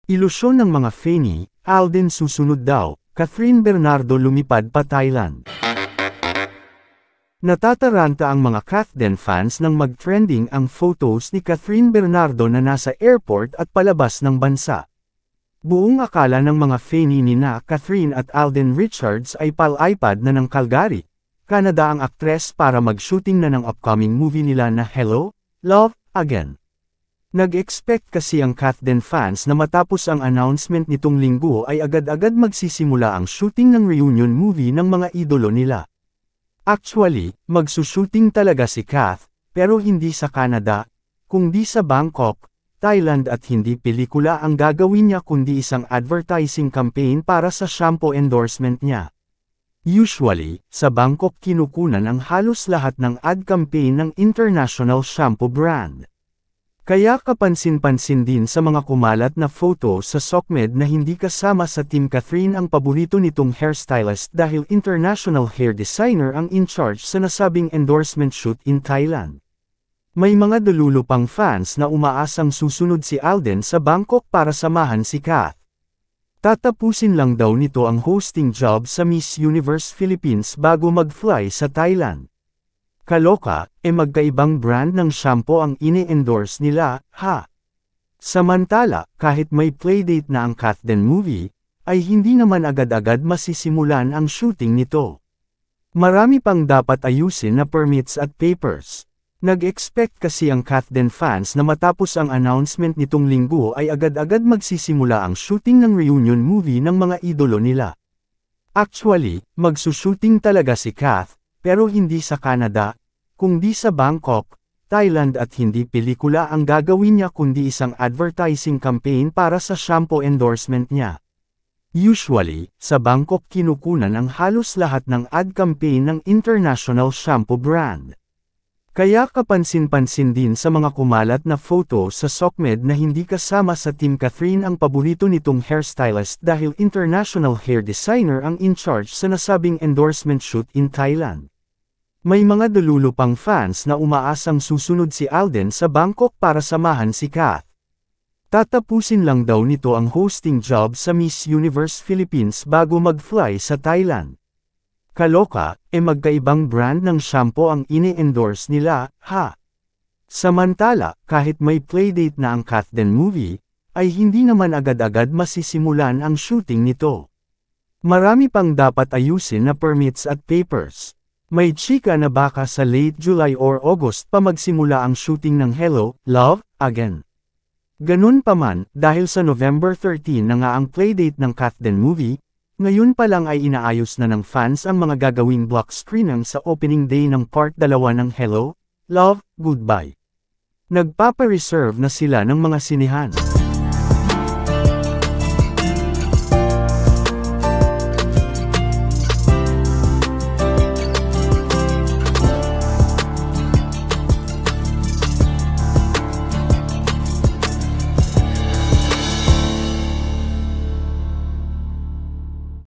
Ilusyon ng mga Fanny, Alden susunod daw, Catherine Bernardo lumipad pa Thailand. Natataranta ang mga Kathden fans nang mag-trending ang photos ni Catherine Bernardo na nasa airport at palabas ng bansa. Buong akala ng mga Fanny nina Catherine at Alden Richards ay pal-iPad na ng Calgary, Canada ang aktres para mag-shooting na ng upcoming movie nila na Hello, Love, Again. Nag-expect kasi ang Kathden fans na matapos ang announcement nitong linggo ay agad-agad magsisimula ang shooting ng reunion movie ng mga idolo nila. Actually, magsushooting talaga si Kath, pero hindi sa Canada, kundi sa Bangkok, Thailand at hindi pelikula ang gagawin niya kundi isang advertising campaign para sa shampoo endorsement niya. Usually, sa Bangkok kinukunan ang halos lahat ng ad campaign ng international shampoo brand. Kaya kapansin-pansin din sa mga kumalat na photo sa SOCMED na hindi kasama sa Team Catherine ang paborito nitong hairstylist dahil international hair designer ang in-charge sa nasabing endorsement shoot in Thailand. May mga dululupang fans na umaasang susunod si Alden sa Bangkok para samahan si Kath. Tatapusin lang daw nito ang hosting job sa Miss Universe Philippines bago mag-fly sa Thailand. Kaloka, magkaibang brand ng shampoo ang ini-endorse nila, ha? Samantala, kahit may playdate na ang Kathden movie, ay hindi naman agad-agad masisimulan ang shooting nito. Marami pang dapat ayusin na permits at papers. Nag-expect kasi ang Kathden fans na matapos ang announcement nitong linggo ay agad-agad magsisimula ang shooting ng reunion movie ng mga idolo nila. Actually, magsushooting talaga si Kath, pero hindi sa Canada, kundi sa Bangkok, Thailand at hindi pelikula ang gagawin niya kundi isang advertising campaign para sa shampoo endorsement niya. Usually, sa Bangkok kinukunan ang halos lahat ng ad campaign ng international shampoo brand. Kaya kapansin-pansin din sa mga kumalat na photo sa SOCMED na hindi kasama sa Team Catherine ang paborito nitong hairstylist dahil international hair designer ang in-charge sa nasabing endorsement shoot in Thailand. May mga dululupang fans na umaasang susunod si Alden sa Bangkok para samahan si Kath. Tatapusin lang daw nito ang hosting job sa Miss Universe Philippines bago mag-fly sa Thailand. Kaloka, magkaibang brand ng shampoo ang ini-endorse nila, ha? Samantala, kahit may playdate na ang Kathden movie, ay hindi naman agad-agad masisimulan ang shooting nito. Marami pang dapat ayusin na permits at papers. May chika na baka sa late July or August pa magsimula ang shooting ng Hello, Love, Again. Ganun pa man, dahil sa November 13 na nga ang playdate ng Kathden movie, ngayon pa lang ay inaayos na ng fans ang mga gagawing block screening sa opening day ng part 2 ng Hello, Love, Goodbye. Nagpapa-reserve na sila ng mga sinehan.